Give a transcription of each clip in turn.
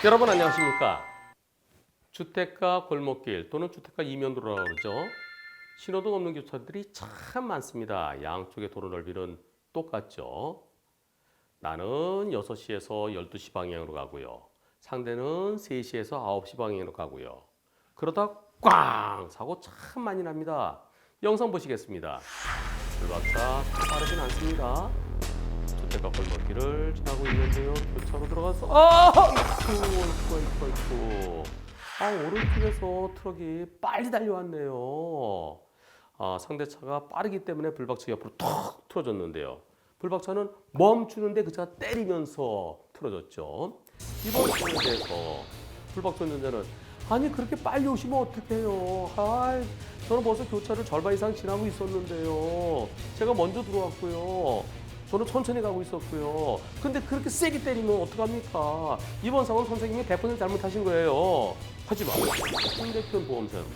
여러분 안녕하십니까? 주택가 골목길 또는 주택가 이면도로라고 그러죠. 신호등 없는 교차들이 참 많습니다. 양쪽의 도로 넓이는 똑같죠. 나는 6시에서 12시 방향으로 가고요. 상대는 3시에서 9시 방향으로 가고요. 그러다 꽝! 사고 참 많이 납니다. 영상 보시겠습니다. 불박차 빠르진 않습니다. 주택가 골목길을 지나고 있는데요. 교차로 들어가서 오른쪽에서 트럭이 빨리 달려왔네요. 상대차가 빠르기 때문에 불박차 옆으로 턱 틀어졌는데요. 불박차는 멈추는데 그 차가 때리면서 틀어졌죠. 이번 사고에 대해서 불박차 운전자는 아니 그렇게 빨리 오시면 어떡해요. 저는 벌써 교차를 절반 이상 지나고 있었는데요. 제가 먼저 들어왔고요. 저는 천천히 가고 있었고요. 근데 그렇게 세게 때리면 어떡합니까? 이번 사고는 선생님이 100% 잘못하신 거예요. 하지만 상대편 보험사는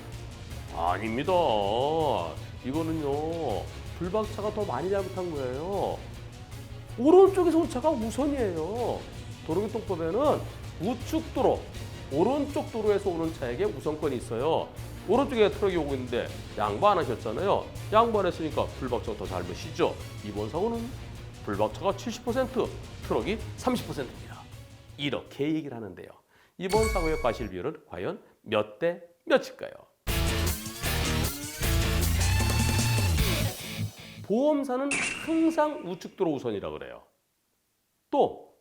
아닙니다. 이거는요. 불박차가 더 많이 잘못한 거예요. 오른쪽에서 온 차가 우선이에요. 도로교통법에는 우측 도로, 오른쪽 도로에서 오는 차에게 우선권이 있어요. 오른쪽에 트럭이 오고 있는데 양보 안 하셨잖아요. 양보 안 했으니까 불박차가 더 잘못이죠. 이번 사고는 불박차가 70%, 트럭이 30%입니다. 이렇게 얘기를 하는데요. 이번 사고의 과실 비율은 과연 몇 대 몇일까요? 보험사는 항상 우측도로 우선이라고 그래요. 또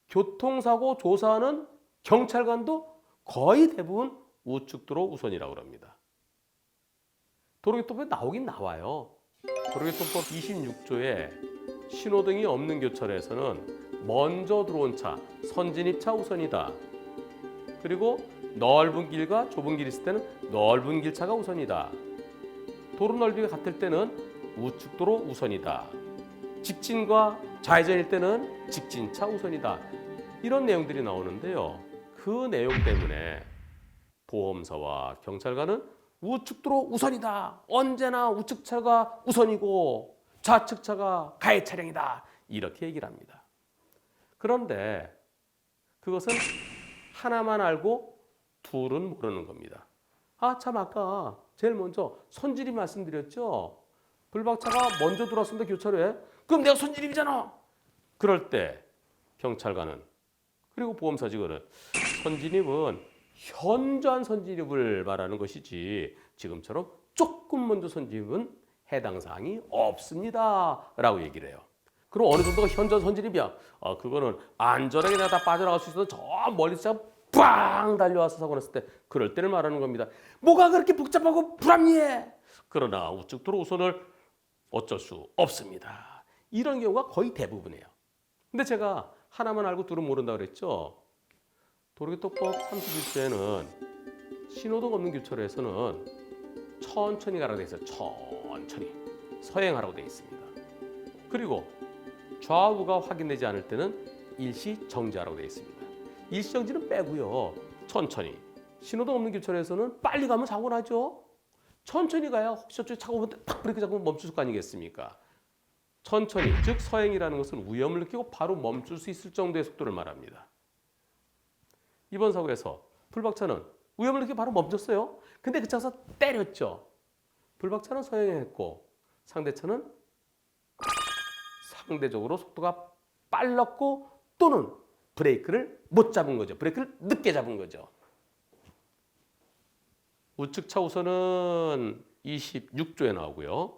교통사고 조사하는 경찰관도 거의 대부분 우측도로 우선이라고 합니다. 도로교통법에 나오긴 나와요. 도로교통법 26조에 신호등이 없는 교차로에서는 먼저 들어온 차, 선진입차 우선이다. 그리고 넓은 길과 좁은 길이 있을 때는 넓은 길차가 우선이다. 도로 넓이가 같을 때는 우측도로 우선이다. 직진과 좌회전일 때는 직진차 우선이다. 이런 내용들이 나오는데요. 그 내용 때문에 보험사와 경찰관은 우측도로 우선이다. 언제나 우측차가 우선이고 좌측차가 가해 차량이다. 이렇게 얘기를 합니다. 그런데 그것은 하나만 알고 둘은 모르는 겁니다. 참 아까 제일 먼저 선진입 말씀드렸죠. 불박차가 먼저 들어왔습니다. 교차로에. 그럼 내가 선진입이잖아. 그럴 때 경찰관은 그리고 보험사 직원은 선진입은 현저한 선진입을 말하는 것이지 지금처럼 조금 먼저 선진입은 해당 사항이 없습니다. 라고 얘기를 해요. 그럼 어느 정도가 현저한 선진입이야? 그거는 안전하게 내가 다 빠져나갈 수 있어서 저 멀리서 빵 달려와서 사고 났을 때 그럴 때를 말하는 겁니다. 뭐가 그렇게 복잡하고 불합리해? 그러나 우측도로 우선을 어쩔 수 없습니다. 이런 경우가 거의 대부분이에요. 근데 제가 하나만 알고 둘은 모른다고 그랬죠. 도로교통법 31조에는 신호등 없는 교차로에서는 천천히 가라고 되어 있어요. 천천히 서행하라고 되어 있습니다. 그리고 좌우가 확인되지 않을 때는 일시 정지하라고 되어 있습니다. 일시 정지는 빼고요. 천천히. 신호등 없는 교차로에서는 빨리 가면 사고 나죠. 천천히 가야 혹시 저쪽에 차가 오면 딱 브레이크 잡으면 멈출 거 아니겠습니까? 천천히, 즉 서행이라는 것은 위험을 느끼고 바로 멈출 수 있을 정도의 속도를 말합니다. 이번 사고에서 불박차는 위험을 느끼고 바로 멈췄어요. 근데 그 차가 때렸죠. 불박차는 서행했고 상대차는 상대적으로 속도가 빨랐고 또는 브레이크를 못 잡은 거죠. 브레이크를 늦게 잡은 거죠. 우측차 우선은 26조에 나오고요.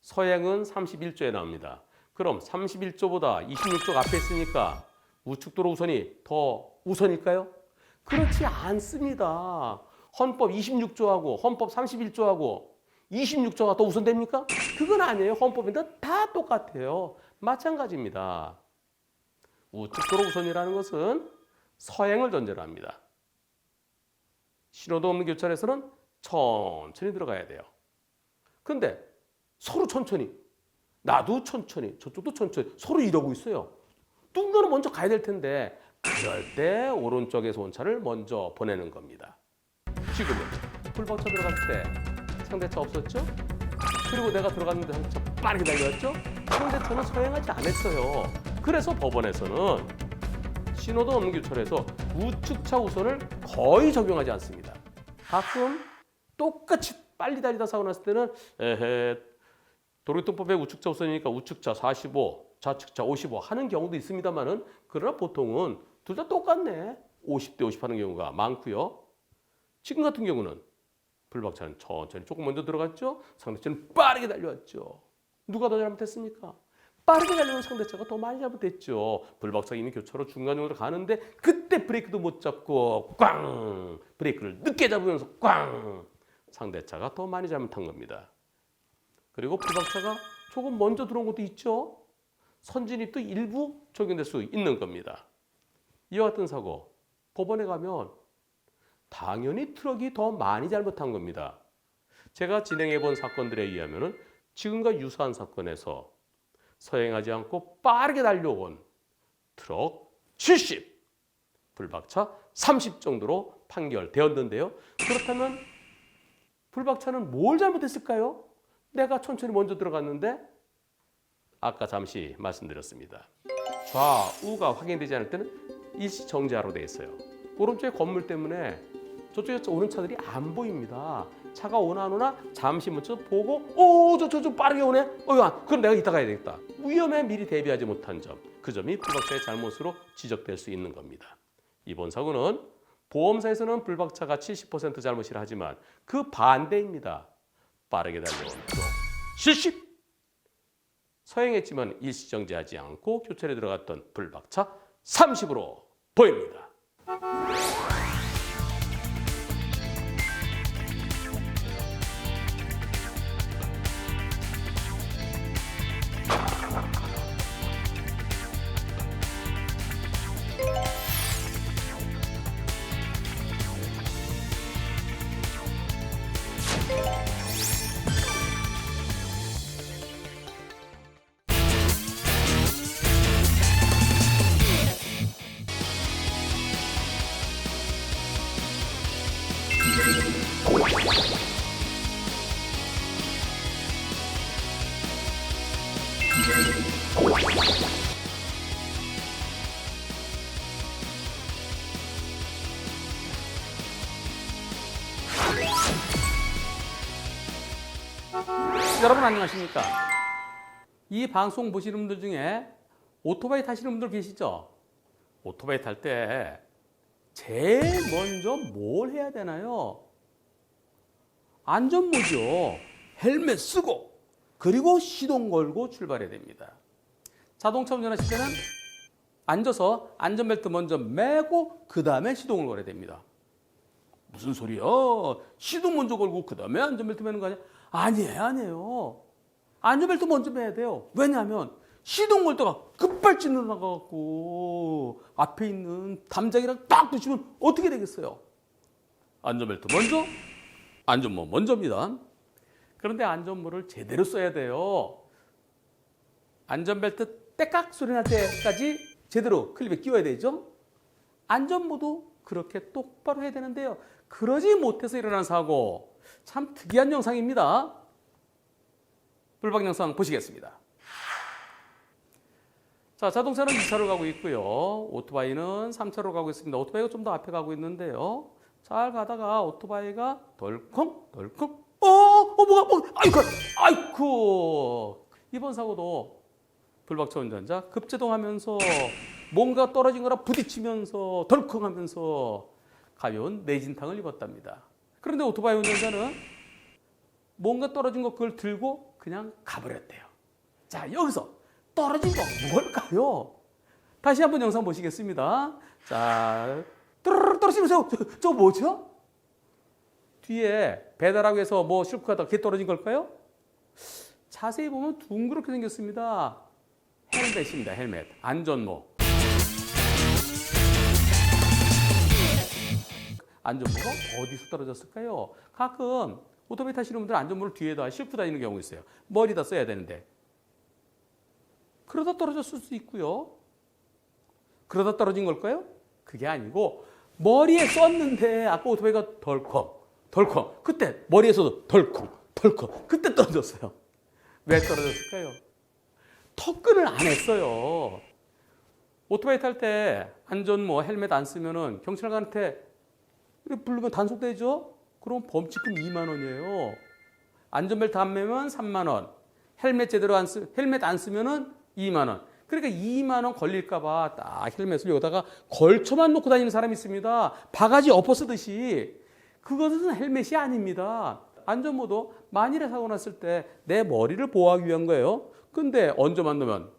서행은 31조에 나옵니다. 그럼 31조보다 26조가 앞에 있으니까 우측도로 우선이 더 우선일까요? 그렇지 않습니다. 헌법 26조하고 헌법 31조하고 26조가 더 우선됩니까? 그건 아니에요. 헌법인데 다 똑같아요. 마찬가지입니다. 우측도로 우선이라는 것은 서행을 전제로 합니다. 신호등 없는 교차로에서는 천천히 들어가야 돼요. 근데 서로 천천히, 나도 천천히, 저쪽도 천천히 서로 이러고 있어요. 누군가는 먼저 가야 될 텐데 그럴 때 오른쪽에서 온 차를 먼저 보내는 겁니다. 지금은 불박차 들어갔을 때 상대차 없었죠? 그리고 내가 들어갔는데 상대차 빠르게 달려왔죠? 상대차는 서행하지 않았어요. 그래서 법원에서는 신호도 없는 교차로에서 우측차 우선을 거의 적용하지 않습니다. 가끔 똑같이 빨리 달리다 사고 났을 때는 도로교통법의 우측차 우선이니까 우측차 45, 좌측차 55 하는 경우도 있습니다만은 그러나 보통은 둘 다 똑같네. 50대 50 하는 경우가 많고요. 지금 같은 경우는 불박차는 천천히 조금 먼저 들어갔죠. 상대차는 빠르게 달려왔죠. 누가 더 잘못했습니까? 빠르게 달려온 상대차가 더 많이 잘못했죠. 불박차가 있는 교차로 중간중간으로 가는데 그때 브레이크도 못 잡고 꽝! 브레이크를 늦게 잡으면서 꽝! 상대차가 더 많이 잘못한 겁니다. 그리고 불박차가 조금 먼저 들어온 것도 있죠. 선진입도 일부 적용될 수 있는 겁니다. 이와 같은 사고 법원에 가면 당연히 트럭이 더 많이 잘못한 겁니다. 제가 진행해 본 사건들에 의하면 지금과 유사한 사건에서 서행하지 않고 빠르게 달려온 트럭 70, 불박차 30 정도로 판결되었는데요. 그렇다면 불박차는 뭘 잘못했을까요? 내가 천천히 먼저 들어갔는데 아까 잠시 말씀드렸습니다. 좌우가 확인되지 않을 때는 일시 정지하로 되어 있어요. 오른쪽에 건물 때문에 저쪽에 오는 차들이 안 보입니다. 차가 오나 안 오나 잠시 먼저 보고 저 빠르게 오네. 그럼 내가 이따 가야 되겠다. 위험에 미리 대비하지 못한 점, 그 점이 불박차의 잘못으로 지적될 수 있는 겁니다. 이번 사고는 보험사에서는 불박차가 70% 잘못이라 하지만 그 반대입니다. 빠르게 달려온 트럭 70! 서행했지만 일시정지하지 않고 교차로에 들어갔던 불박차 30으로 보입니다. 여러분 안녕하십니까? 이 방송 보시는 분들 중에 오토바이 타시는 분들 계시죠? 오토바이 탈 때 제일 먼저 뭘 해야 되나요? 안전모죠. 헬멧 쓰고 그리고 시동 걸고 출발해야 됩니다. 자동차 운전하실 때는 앉아서 안전벨트 먼저 매고 그 다음에 시동을 걸어야 됩니다. 무슨 소리야? 시동 먼저 걸고 그 다음에 안전벨트 매는 거 아니야? 아니에요. 안전벨트 먼저 매야 돼요. 왜냐하면 시동 걸 때가 급발진으로 나가갖고 앞에 있는 담장이랑 딱 부딪히면 어떻게 되겠어요? 안전벨트 먼저, 안전모 먼저입니다. 그런데 안전모를 제대로 써야 돼요. 안전벨트 떼깍 소리 날 때까지 제대로 클립에 끼워야 되죠. 안전모도 그렇게 똑바로 해야 되는데요. 그러지 못해서 일어난 사고, 참 특이한 영상입니다. 불박 영상 보시겠습니다. 자, 자동차는 2차로 가고 있고요. 오토바이는 3차로 가고 있습니다. 오토바이가 좀 더 앞에 가고 있는데요. 잘 가다가 오토바이가 덜컹 뭐가 아이쿠 이번 사고도 불박차 운전자 급제동하면서 뭔가 떨어진 거라 부딪히면서 덜컹하면서 가벼운 뇌진탕을 입었답니다. 그런데 오토바이 운전자는 뭔가 떨어진 거 그걸 들고 그냥 가버렸대요. 자, 여기서 떨어진 거 뭘까요? 다시 한번 영상 보시겠습니다. 자, 떨어지면서 저거 뭐죠? 뒤에 배달하기 위해서 뭐 싣고 가다가 그게 떨어진 걸까요? 자세히 보면 둥그렇게 생겼습니다. 헬멧입니다. 헬멧. 안전모. 안전모가 어디서 떨어졌을까요? 가끔 오토바이 타시는 분들은 안전모를 뒤에다 싣고 다니는 경우 있어요. 머리다 써야 되는데. 그러다 떨어졌을 수도 있고요. 그러다 떨어진 걸까요? 그게 아니고 머리에 썼는데 아까 오토바이가 덜컥 덜컹. 그때 머리에서도 덜컹, 덜컹. 그때 떨어졌어요. 왜 떨어졌을까요? 턱끈을 안 했어요. 오토바이 탈 때 안전 헬멧 안 쓰면은 경찰관한테 부르면 단속되죠? 그럼 범칙금 2만 원이에요. 안전벨트 안 매면 3만 원. 헬멧 안 쓰면은 2만 원. 그러니까 2만 원 걸릴까봐 딱 헬멧을 여기다가 걸쳐만 놓고 다니는 사람이 있습니다. 바가지 엎어 쓰듯이. 그것은 헬멧이 아닙니다. 안전모도 만일에 사고 났을 때 내 머리를 보호하기 위한 거예요. 근데 얹어만 놓으면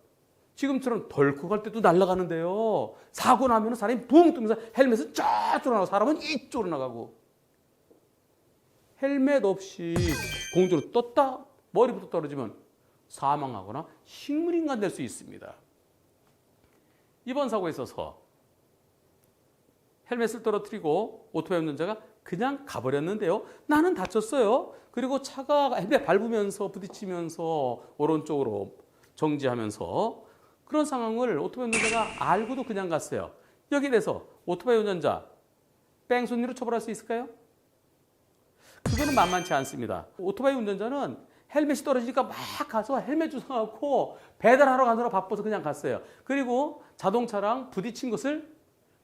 지금처럼 덜컥 할 때도 날아가는데요. 사고 나면 사람이 붕 뜨면서 헬멧은 저쪽으로 나가고 사람은 이쪽으로 나가고. 헬멧 없이 공중으로 떴다 머리부터 떨어지면 사망하거나 식물인간 될 수 있습니다. 이번 사고에 있어서 헬멧을 떨어뜨리고 오토바이 운전자가 그냥 가버렸는데요. 나는 다쳤어요. 그리고 차가 헬멧 밟으면서 부딪히면서 오른쪽으로 정지하면서 그런 상황을 오토바이 운전자가 알고도 그냥 갔어요. 여기에 대해서 오토바이 운전자 뺑소니로 처벌할 수 있을까요? 그거는 만만치 않습니다. 오토바이 운전자는 헬멧이 떨어지니까 막 가서 헬멧 주워갖고 배달하러 가느라 바빠서 그냥 갔어요. 그리고 자동차랑 부딪힌 것을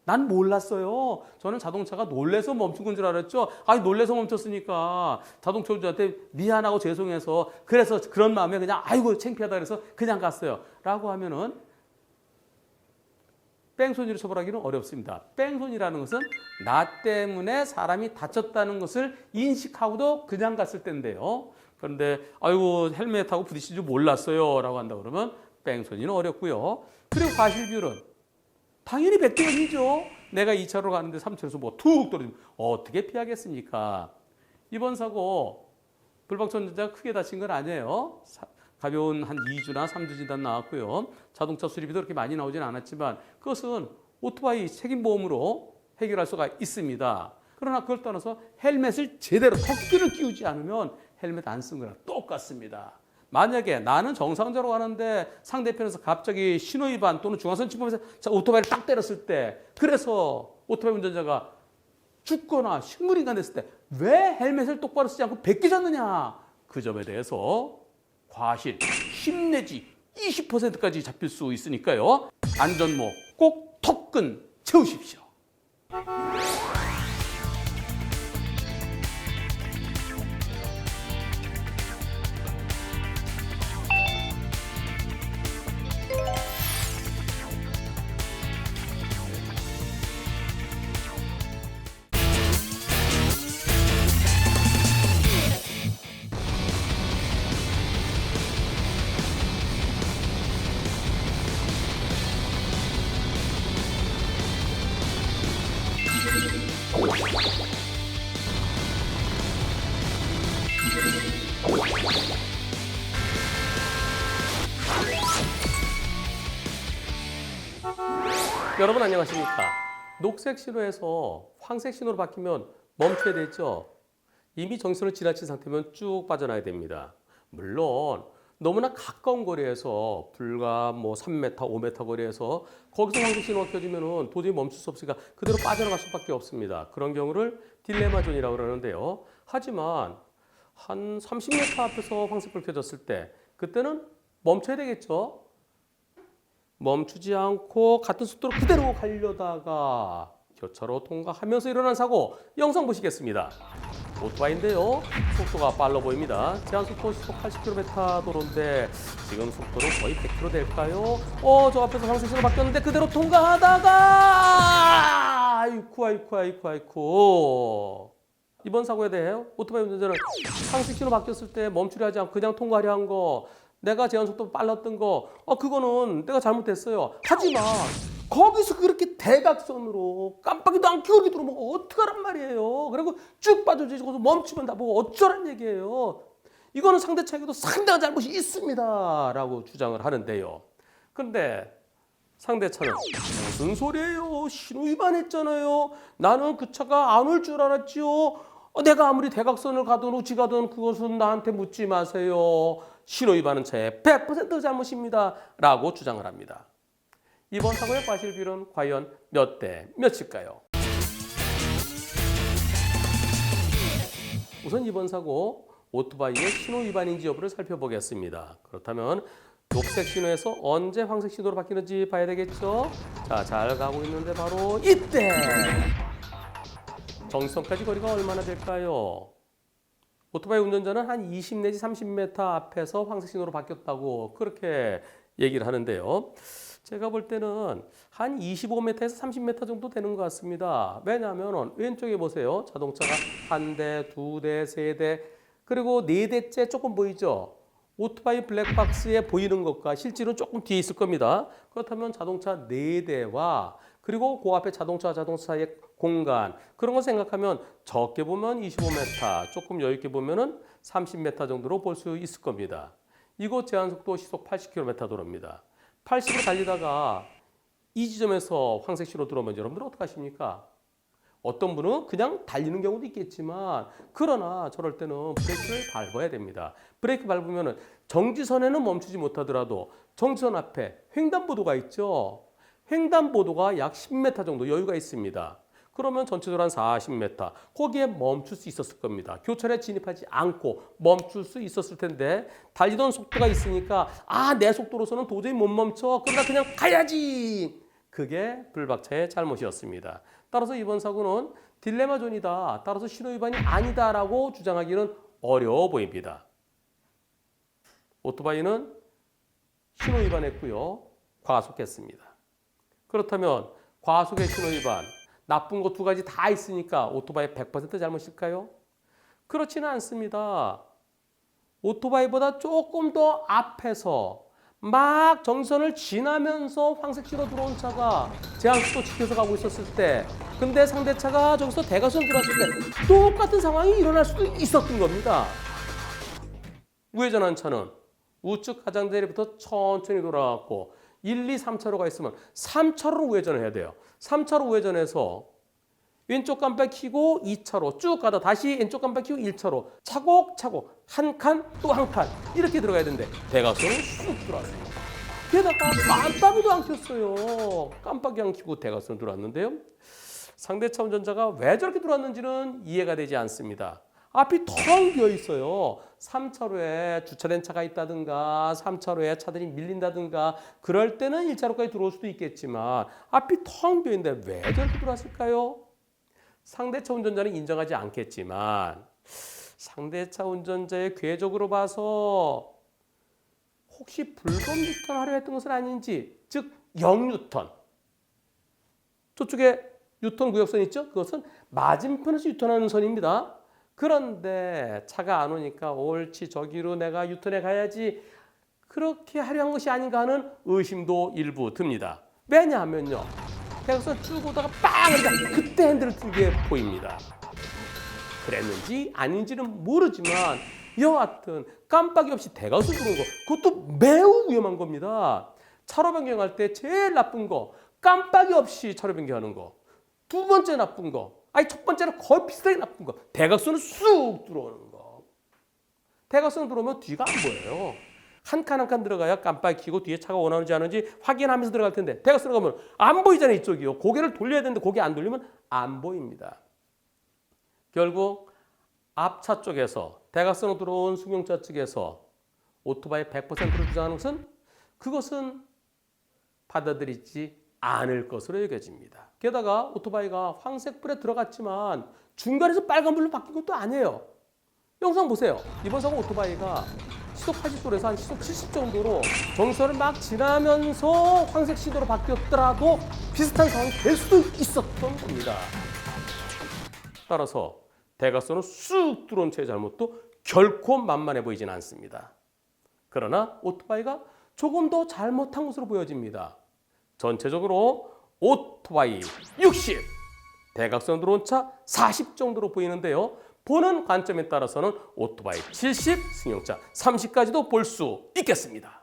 난 몰랐어요. 저는 자동차가 놀래서 멈춘 건 줄 알았죠. 아니 놀래서 멈췄으니까 자동차 운전자한테 미안하고 죄송해서 그래서 그런 마음에 그냥 아이고 창피하다 그래서 그냥 갔어요. 라고 하면은 뺑소니로 처벌하기는 어렵습니다. 뺑소니라는 것은 나 때문에 사람이 다쳤다는 것을 인식하고도 그냥 갔을 때인데요. 그런데 아이고 헬멧하고 부딪힌 줄 몰랐어요 라고 한다 그러면 뺑소니는 어렵고요. 그리고 과실 비율은 당연히 100대 0이죠. 내가 2차로 가는데 3차로서 툭 떨어지면 어떻게 피하겠습니까? 이번 사고 불박차 운전자가 크게 다친 건 아니에요. 가벼운 한 2주나 3주 진단 나왔고요. 자동차 수리비도 그렇게 많이 나오진 않았지만 그것은 오토바이 책임보험으로 해결할 수가 있습니다. 그러나 그걸 떠나서 헬멧을 제대로 턱끈을 끼우지 않으면 헬멧 안 쓴 거랑 똑같습니다. 만약에 나는 정상적으로 가는데 상대편에서 갑자기 신호위반 또는 중앙선 침범해서 오토바이를 딱 때렸을 때 그래서 오토바이 운전자가 죽거나 식물인간 됐을 때 왜 헬멧을 똑바로 쓰지 않고 베끼셨느냐 그 점에 대해서 과실 10 내지 20%까지 잡힐 수 있으니까요. 안전모 꼭 턱끈 채우십시오. 여러분 안녕하십니까? 녹색 신호에서 황색 신호로 바뀌면 멈춰야 되죠. 이미 정신을 지나친 상태면 쭉 빠져나야 됩니다. 물론 너무나 가까운 거리에서 불과 3m, 5m 거리에서 거기서 황색 신호가 켜지면 도저히 멈출 수 없으니까 그대로 빠져나갈 수밖에 없습니다. 그런 경우를 딜레마 존이라고 그러는데요. 하지만 한 30m 앞에서 황색불 켜졌을 때 그때는 멈춰야 되겠죠. 멈추지 않고 같은 속도로 그대로 가려다가 교차로 통과하면서 일어난 사고 영상 보시겠습니다. 오토바이인데요. 속도가 빨라 보입니다. 제한속도 시속 80km 도로인데 지금 속도는 거의 100km 될까요? 저 앞에서 황색신호 바뀌었는데 그대로 통과하다가 아이쿠. 이번 사고에 대해 오토바이 운전자는 황색신호 바뀌었을 때 멈추려 하지 않고 그냥 통과하려 한 거 내가 제한속도 빨랐던 거 그거는 내가 잘못했어요. 하지만 거기서 그렇게 대각선으로 깜빡이도 안 켜고 들어오면 어떡하란 말이에요. 그리고 쭉 빠져지고 멈추면 나보고 어쩌란 얘기예요. 이거는 상대 차에도 상당한 잘못이 있습니다 라고 주장을 하는데요. 그런데 상대 차는 무슨 소리예요. 신호 위반했잖아요. 나는 그 차가 안 올 줄 알았지요. 내가 아무리 대각선을 가든 우지 가든 그것은 나한테 묻지 마세요. 신호 위반은 제 100% 잘못입니다 라고 주장을 합니다. 이번 사고의 과실 비율은 과연 몇 대 몇일까요? 우선 이번 사고 오토바이의 신호 위반인지 여부를 살펴보겠습니다. 그렇다면 녹색 신호에서 언제 황색 신호로 바뀌는지 봐야 되겠죠? 자, 잘 가고 있는데 바로 이때! 정지선까지 거리가 얼마나 될까요? 오토바이 운전자는 한 20 내지 30m 앞에서 황색 신호로 바뀌었다고 그렇게 얘기를 하는데요. 제가 볼 때는 한 25m에서 30m 정도 되는 것 같습니다. 왜냐하면 왼쪽에 보세요. 자동차가 한 대, 두 대, 세 대, 그리고 네 대째 조금 보이죠? 오토바이 블랙박스에 보이는 것과 실제로 조금 뒤에 있을 겁니다. 그렇다면 자동차 네 대와 그리고 그 앞에 자동차와 자동차의 공간, 그런 거 생각하면 적게 보면 25m, 조금 여유 있게 보면은 30m 정도로 볼 수 있을 겁니다. 이곳 제한속도 시속 80km 도로입니다. 80으로 달리다가 이 지점에서 황색 신호 들어오면 여러분들 어떡하십니까? 어떤 분은 그냥 달리는 경우도 있겠지만, 그러나 저럴 때는 브레이크를 밟아야 됩니다. 브레이크 밟으면 정지선에는 멈추지 못하더라도 정지선 앞에 횡단보도가 있죠. 횡단보도가 약 10m 정도 여유가 있습니다. 그러면 전체적으로 한 40m, 거기에 멈출 수 있었을 겁니다. 교차로에 진입하지 않고 멈출 수 있었을 텐데, 달리던 속도가 있으니까 내 속도로서는 도저히 못 멈춰, 그러나 그냥 가야지. 그게 불박차의 잘못이었습니다. 따라서 이번 사고는 딜레마 존이다, 따라서 신호 위반이 아니다라고 주장하기는 어려워 보입니다. 오토바이는 신호 위반했고요, 과속했습니다. 그렇다면 과속의 신호 위반, 나쁜 거 두 가지 다 있으니까 오토바이 100% 잘못일까요? 그렇지는 않습니다. 오토바이보다 조금 더 앞에서 막 정선을 지나면서 황색 신호 들어온 차가 제한속도 지켜서 가고 있었을 때, 근데 상대차가 저기서 대각선 들어왔을 때 똑같은 상황이 일어날 수도 있었던 겁니다. 우회전한 차는 우측 가장자리부터 천천히 돌아왔고 1, 2, 3차로가 있으면 3차로로 우회전을 해야 돼요. 3차로 우회전해서 왼쪽 깜빡 켜고 2차로 쭉 가다 다시 왼쪽 깜빡 켜고 1차로 차곡차곡 한 칸 또 한 칸 이렇게 들어가야 되는데 대각선은 쑥 들어왔어요. 게다가 깜빡이도 안 켰어요. 깜빡이 안 켜고 대각선 들어왔는데요. 상대차 운전자가 왜 저렇게 들어왔는지는 이해가 되지 않습니다. 앞이 텅 비어 있어요. 3차로에 주차된 차가 있다든가 3차로에 차들이 밀린다든가 그럴 때는 1차로까지 들어올 수도 있겠지만 앞이 텅 비어 있는데 왜 저렇게 들어왔을까요? 상대차 운전자는 인정하지 않겠지만 상대차 운전자의 궤적으로 봐서 혹시 불법 유턴하려 했던 것은 아닌지, 즉 0유턴, 저쪽에 유턴 구역선 있죠? 그것은 맞은편에서 유턴하는 선입니다. 그런데 차가 안 오니까 옳지 저기로 내가 유턴해 가야지 그렇게 하려 한 것이 아닌가 하는 의심도 일부 듭니다. 왜냐하면요, 대각선 쭉 오다가 빵! 그러니까 그때 핸들을 들게 보입니다. 그랬는지 아닌지는 모르지만 여하튼 깜빡이 없이 대각선 들어온 거, 그것도 매우 위험한 겁니다. 차로 변경할 때 제일 나쁜 거 깜빡이 없이 차로 변경하는 거. 두 번째 나쁜 거, 첫 번째는 거의 비슷하게 나쁜 거, 대각선을 쑥 들어오는 거. 대각선 들어오면 뒤가 안 보여요. 한 칸 한 칸 들어가야 깜빡이 켜고 뒤에 차가 원하는지 아는지 확인하면서 들어갈 텐데 대각선 가면 안 보이잖아요. 이쪽이요. 고개를 돌려야 되는데 고개 안 돌리면 안 보입니다. 결국 앞차 쪽에서 대각선으로 들어온 승용차 측에서 오토바이 100%를 주장하는 것은 그것은 받아들이지 않을 것으로 여겨집니다. 게다가 오토바이가 황색불에 들어갔지만 중간에서 빨간불로 바뀐 것도 아니에요. 영상 보세요. 이번 사고 오토바이가 시속 80도에서 한 시속 70 정도로 정선을 막 지나면서 황색 시도로 바뀌었더라도 비슷한 상황이 될 수도 있었던 겁니다. 따라서 대각선을 쑥 들어온 채의 잘못도 결코 만만해 보이진 않습니다. 그러나 오토바이가 조금 더 잘못한 것으로 보여집니다. 전체적으로 오토바이 60, 대각선 들어온 차 40 정도로 보이는데요. 보는 관점에 따라서는 오토바이 70, 승용차 30까지도 볼 수 있겠습니다.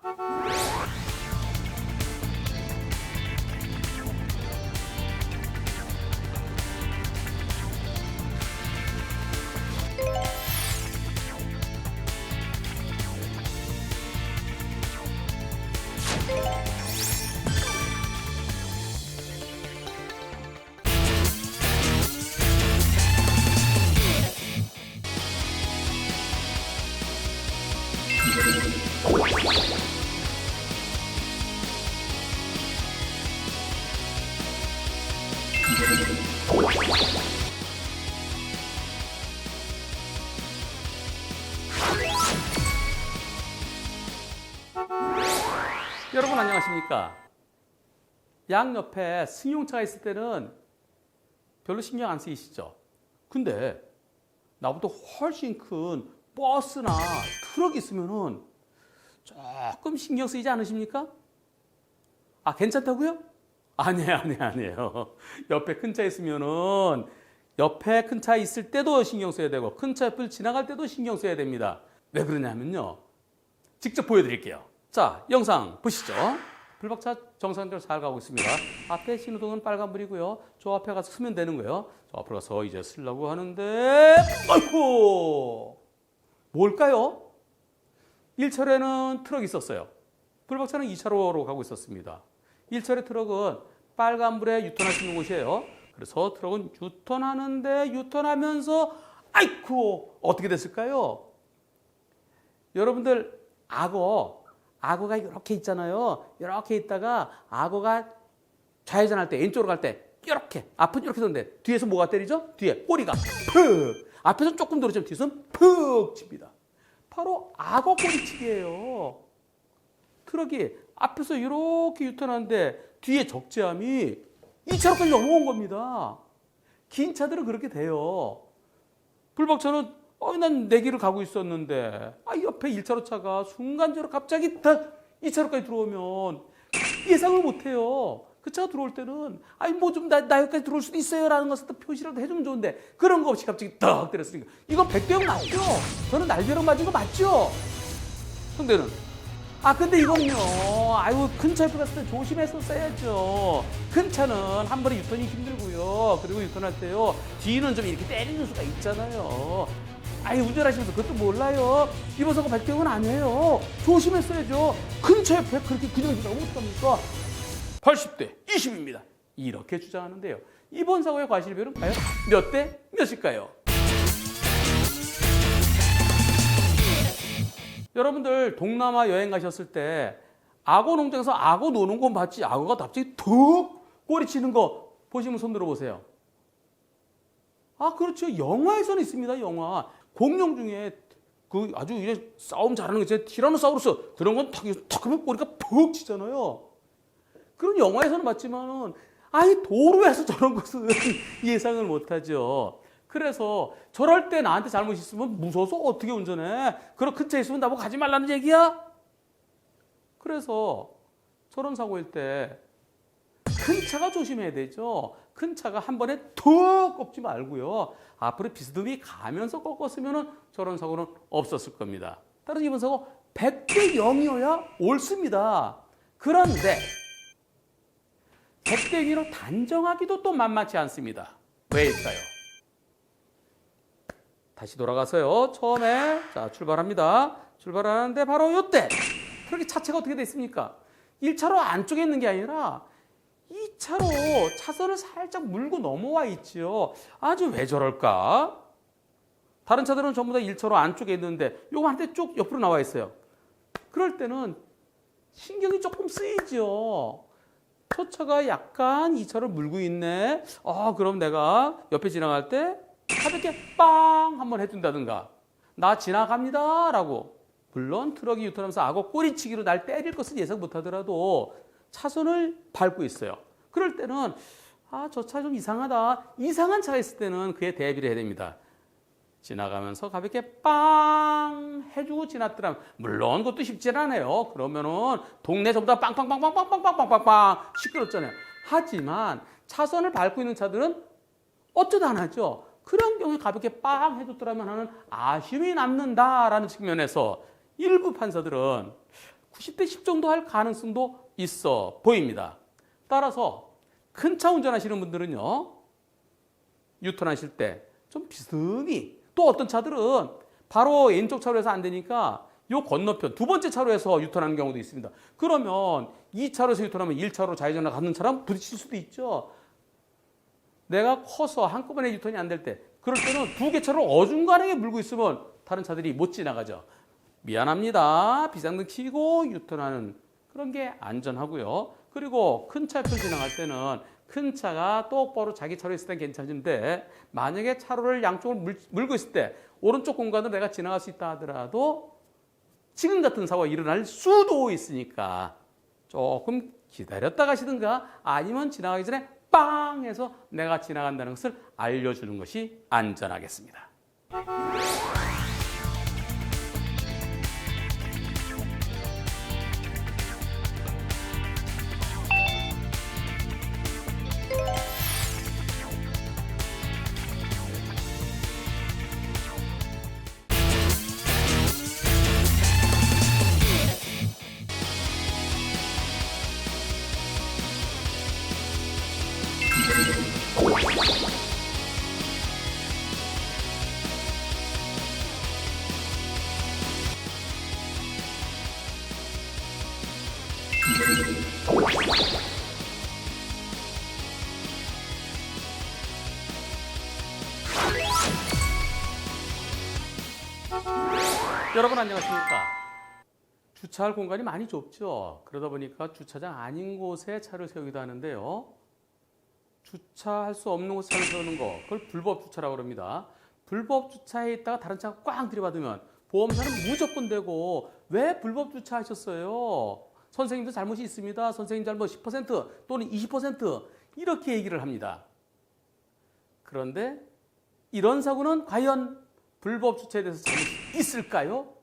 여러분 안녕하십니까? 양옆에 승용차가 있을 때는 별로 신경 안 쓰이시죠? 근데 나보다 훨씬 큰 버스나 트럭이 있으면은 조금 신경 쓰이지 않으십니까? 아, 괜찮다고요? 아니에요. 옆에 큰 차 있으면은 옆에 큰 차 있을 때도 신경 써야 되고 큰 차 옆을 지나갈 때도 신경 써야 됩니다. 왜 그러냐면요. 직접 보여드릴게요. 자, 영상 보시죠. 블박차 정상적으로 잘 가고 있습니다. 앞에 신호등은 빨간불이고요. 저 앞에 가서 쓰면 되는 거예요. 저 앞으로 가서 이제 쓰려고 하는데 아이고! 뭘까요? 1차로에는 트럭이 있었어요. 블박차는 2차로로 가고 있었습니다. 1차로 트럭은 빨간불에 유턴할 수 있는 곳이에요. 그래서 트럭은 유턴하는데 유턴하면서 아이고! 어떻게 됐을까요? 여러분들 악어가 이렇게 있잖아요. 이렇게 있다가 악어가 좌회전할 때 왼쪽으로 갈 때 이렇게 앞은 이렇게 도는데 뒤에서 뭐가 때리죠? 뒤에 꼬리가 푹. 앞에서 조금 들어지면 뒤에서는 푹 칩니다. 바로 악어 꼬리치기예요. 트럭이 앞에서 이렇게 유턴하는데 뒤에 적재함이 2차로까지 넘어온 겁니다. 긴 차들은 그렇게 돼요. 불박차는 난 내 길을 가고 있었는데 옆에 1차로 차가 순간적으로 갑자기 딱 2차로까지 들어오면 예상을 못해요. 그 차가 들어올 때는 뭐 좀 나 여기까지 들어올 수도 있어요 라는 것을 또 표시라도 해주면 좋은데 그런 거 없이 갑자기 딱 때렸으니까 이거 백대형 맞죠? 저는 날벼락 맞은 거 맞죠? 상대는 근데 이건요 큰 차 옆에 갔을 때 조심했었어야죠. 큰 차는 한 번에 유턴이 힘들고요. 그리고 유턴할 때요 뒤는 좀 이렇게 때리는 수가 있잖아요. 운전하시면서 그것도 몰라요. 이번 사고 백대형은 아니에요. 조심했어야죠. 큰 차 옆에 그렇게 그냥 주장하면 어떡합니까? 80대 20입니다. 이렇게 주장하는데요. 이번 사고의 과실비율은 과연 몇 대 몇일까요? 여러분들 동남아 여행 가셨을 때 악어 농장에서 악어 노는 건 봤지 악어가 갑자기 툭 꼬리치는 거 보시면 손 들어보세요. 그렇죠. 영화에서는 있습니다. 영화. 공룡 중에 그 아주 이제 싸움 잘하는 게 이제 티라노사우루스 그런 건 탁 하면 꼬리가 푹 치잖아요. 그런 영화에서는 봤지만은 도로에서 저런 것은 예상을 못하죠. 그래서 저럴 때 나한테 잘못 있으면 무서워서 어떻게 운전해? 그런 큰 차 있으면 나보고 가지 말라는 얘기야? 그래서 저런 사고일 때 큰 차가 조심해야 되죠. 큰 차가 한 번에 툭 꺾지 말고요. 앞으로 비스듬히 가면서 꺾었으면 저런 사고는 없었을 겁니다. 따라서 이번 사고 100대 0이어야 옳습니다. 그런데 100대 0으로 단정하기도 또 만만치 않습니다. 왜일까요? 다시 돌아가서요. 처음에 출발합니다. 출발하는데 바로 이때 그렇게 차체가 어떻게 돼 있습니까? 1차로 안쪽에 있는 게 아니라 2차로 차선을 살짝 물고 넘어와 있지요. 왜 저럴까? 다른 차들은 전부 다 1차로 안쪽에 있는데 요거 한테 쭉 옆으로 나와 있어요. 그럴 때는 신경이 조금 쓰이죠. 저 차가 약간 2차를 물고 있네. 그럼 내가 옆에 지나갈 때 가볍게 빵 한번 해준다든가 나 지나갑니다 라고. 물론 트럭이 유턴하면서 악어 꼬리치기로 날 때릴 것은 예상 못하더라도 차선을 밟고 있어요. 그럴 때는 저 차 좀 이상하다. 이상한 차가 있을 때는 그에 대비를 해야 됩니다. 지나가면서 가볍게 빵 해주고 지났더라면 물론 그것도 쉽지 않아요. 그러면은 동네 전부 다 빵빵빵빵빵빵빵빵빵 시끄럽잖아요. 하지만 차선을 밟고 있는 차들은 어쩌다 안 하죠. 그런 경우에 가볍게 빵 해줬더라면 하는 아쉬움이 남는다라는 측면에서 일부 판사들은 90대 10 정도 할 가능성도 있어 보입니다. 따라서 큰 차 운전하시는 분들은요. 유턴하실 때 좀 비스듬히 또 어떤 차들은 바로 왼쪽 차로에서 안 되니까 요 건너편 두 번째 차로에서 유턴하는 경우도 있습니다. 그러면 2차로에서 유턴하면 1차로 좌회전을 가는 차랑 부딪힐 수도 있죠. 내가 커서 한꺼번에 유턴이 안 될 때 그럴 때는 두 개 차로 어중간하게 물고 있으면 다른 차들이 못 지나가죠. 미안합니다. 비상등 켜고 유턴하는 그런 게 안전하고요. 그리고 큰 차 옆을 지나갈 때는 큰 차가 똑바로 자기 차로에 있을 땐 괜찮은데 만약에 차로를 양쪽을 물고 있을 때 오른쪽 공간으로 내가 지나갈 수 있다 하더라도 지금 같은 사고가 일어날 수도 있으니까 조금 기다렸다 가시든가 아니면 지나가기 전에 빵 해서 내가 지나간다는 것을 알려주는 것이 안전하겠습니다. 여러분 안녕하십니까? 주차할 공간이 많이 좁죠. 그러다 보니까 주차장 아닌 곳에 차를 세우기도 하는데요. 주차할 수 없는 곳에 차를 세우는 거, 그걸 불법 주차라고 합니다. 불법 주차에 있다가 다른 차가 꽝 들이받으면 보험사는 무조건 되고, 왜 불법 주차하셨어요? 선생님도 잘못이 있습니다. 선생님 잘못 10% 또는 20% 이렇게 얘기를 합니다. 그런데 이런 사고는 과연 불법 주차에 대해서 잘못이 있을까요?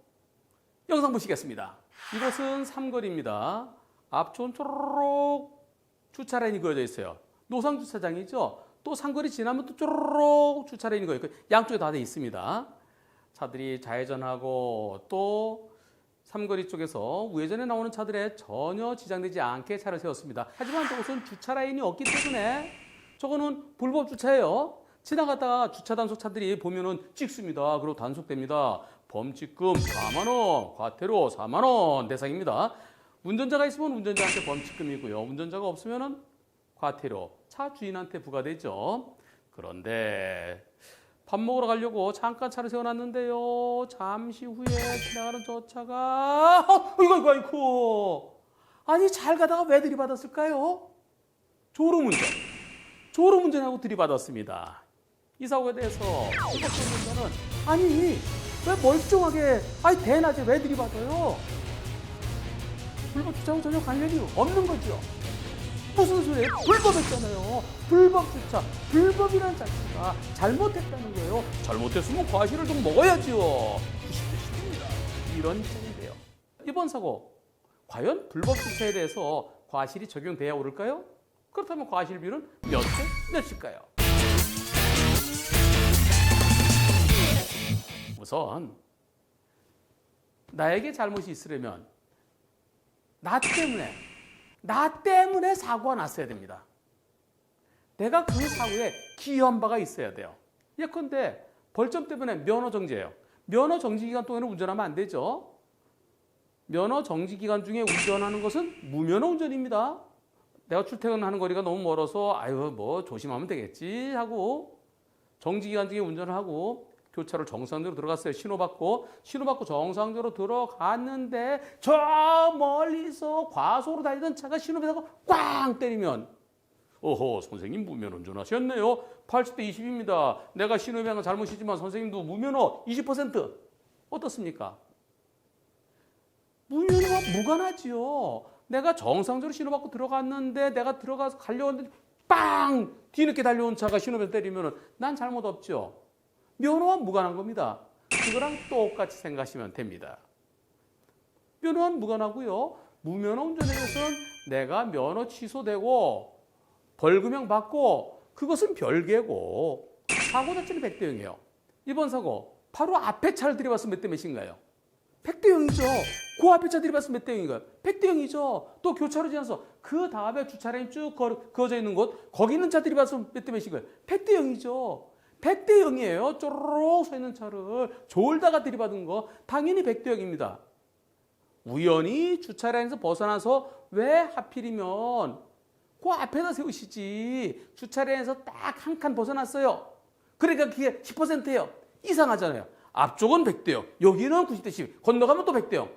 영상 보시겠습니다. 이것은 삼거리입니다. 앞쪽은 쪼르륵 주차 라인이 그어져 있어요. 노상 주차장이죠. 또 삼거리 지나면 또 쪼르륵 주차 라인이 그어져 있고 양쪽에 다 돼 있습니다. 차들이 좌회전하고 또 삼거리 쪽에서 우회전에 나오는 차들에 전혀 지장되지 않게 차를 세웠습니다. 하지만 저것은 주차 라인이 없기 때문에 저거는 불법 주차예요. 지나가다가 주차 단속 차들이 보면은 찍습니다. 그리고 단속됩니다. 범칙금 4만 원, 과태료 4만 원 대상입니다. 운전자가 있으면 운전자한테 범칙금이고요. 운전자가 없으면은 과태료 차 주인한테 부과되죠. 그런데 밥 먹으러 가려고 잠깐 차를 세워놨는데요. 잠시 후에 지나가는 저 차가 이거 아니 잘 가다가 왜 들이받았을까요? 졸음운전하고 들이받았습니다. 이 사고에 대해서 운전자는 아니 왜 멀쩡하게 대낮에 왜 들이받아요? 불법 주차하고 전혀 관련이 없는 거죠. 무슨 소리예요? 불법했잖아요. 불법 주차, 불법이라는 자체가 잘못했다는 거예요. 잘못했으면 과실을 좀 먹어야죠. 90대 10입니다. 이런 입장인데요. 이번 사고 과연 불법 주차에 대해서 과실이 적용돼야 오를까요? 그렇다면 과실비는 몇 대 몇일까요? 우선 나에게 잘못이 있으려면 나 때문에 사고가 났어야 됩니다. 내가 그 사고에 기여한 바가 있어야 돼요. 예컨대 벌점 때문에 면허 정지예요. 면허 정지 기간 동안에 운전하면 안 되죠. 면허 정지 기간 중에 운전하는 것은 무면허 운전입니다. 내가 출퇴근하는 거리가 너무 멀어서 조심하면 되겠지 하고 정지 기간 중에 운전을 하고 교차로 정상적으로 들어갔어요. 신호받고 정상적으로 들어갔는데 저 멀리서 과속으로 달리던 차가 신호배다가 꽝 때리면 어허 선생님 무면허 운전하셨네요. 80대 20입니다. 내가 신호배한 건 잘못이지만 선생님도 무면허 20% 어떻습니까? 무면허와 무관하지요. 내가 정상적으로 신호받고 들어갔는데 내가 들어가서 가려고 했는데 빵! 뒤늦게 달려온 차가 신호배 때리면 난 잘못 없죠. 면허와 무관한 겁니다. 그거랑 똑같이 생각하시면 됩니다. 면허와 무관하고요. 무면허 운전에 대해서는 내가 면허 취소되고 벌금형 받고 그것은 별개고 사고 자체는 100대 0이에요. 이번 사고 바로 앞에 차를 들이받으면 몇 대 몇인가요? 100대 0이죠. 그 앞에 차 들이받으면 몇 대 0인가요? 100대 0이죠. 또 교차로 지나서 그 다음에 주차량이 쭉 그어져 있는 곳 거기 있는 차 들이받으면 몇 대 몇인가요? 100대 0이죠. 100대 0이에요. 쪼르륵 서 있는 차를 졸다가 들이받은 거 당연히 100대 0입니다. 우연히 주차량에서 벗어나서 왜 하필이면 그 앞에다 세우시지. 주차량에서 딱 한 칸 벗어났어요. 그러니까 그게 10%예요. 이상하잖아요. 앞쪽은 100대 0, 여기는 90대 10. 건너가면 또 100대 0.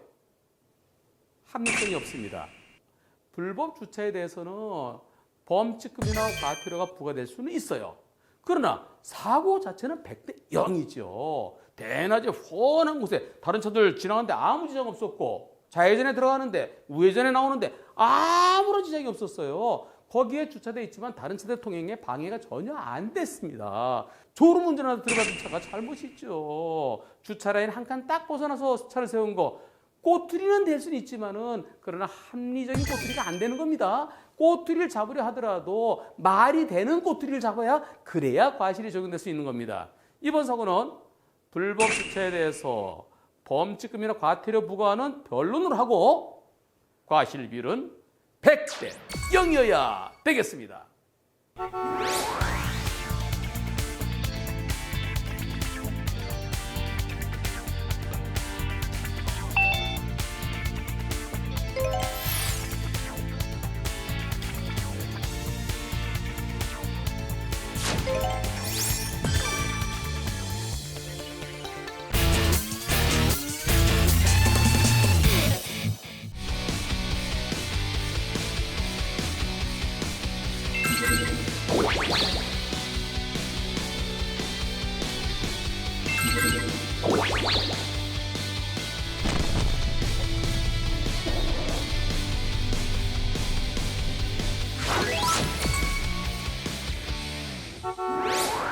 합리성이 없습니다. 불법 주차에 대해서는 범칙금이나 과태료가 부과될 수는 있어요. 그러나 사고 자체는 100대 0이죠. 대낮에 훤한 곳에 다른 차들 지나가는데 아무 지장 없었고 좌회전에 들어가는데 우회전에 나오는데 아무런 지장이 없었어요. 거기에 주차돼 있지만 다른 차들 통행에 방해가 전혀 안 됐습니다. 졸음운전하다 들어가던 차가 잘못이죠. 주차 라인 한 칸 딱 벗어나서 차를 세운 거 꼬투리는 될 수는 있지만은 그러나 합리적인 꼬투리가 안 되는 겁니다. 꼬투리를 잡으려 하더라도 말이 되는 꼬투리를 잡아야 그래야 과실이 적용될 수 있는 겁니다. 이번 사고는 불법 주차에 대해서 범칙금이나 과태료 부과는 변론을 하고 과실 비율은 100대 0이어야 되겠습니다.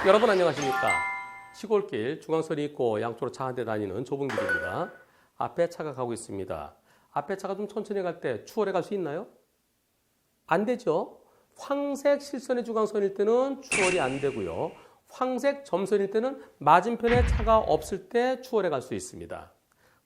여러분 안녕하십니까? 시골길 중앙선이 있고 양쪽으로 차 한 대 다니는 좁은 길입니다. 앞에 차가 가고 있습니다. 앞에 차가 좀 천천히 갈 때 추월해 갈 수 있나요? 안 되죠. 황색 실선의 중앙선일 때는 추월이 안 되고요. 황색 점선일 때는 맞은편에 차가 없을 때 추월해 갈 수 있습니다.